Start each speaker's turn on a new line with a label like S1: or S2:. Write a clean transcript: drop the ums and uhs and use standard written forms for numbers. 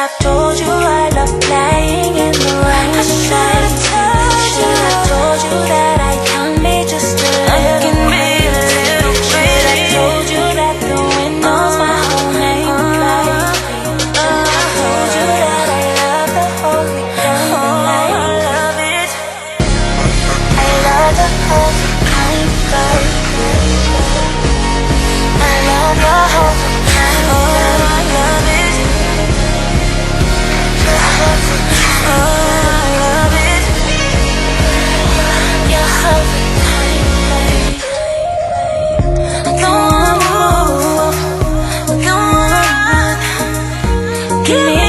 S1: have told you I love playing in the rain. I should have told you that I can be just a little bit. Should have told you that the wind knows my whole name. I told you that I love the holy night. I love it. I love the holy night. I love the holy night. Oh, I love it. Give me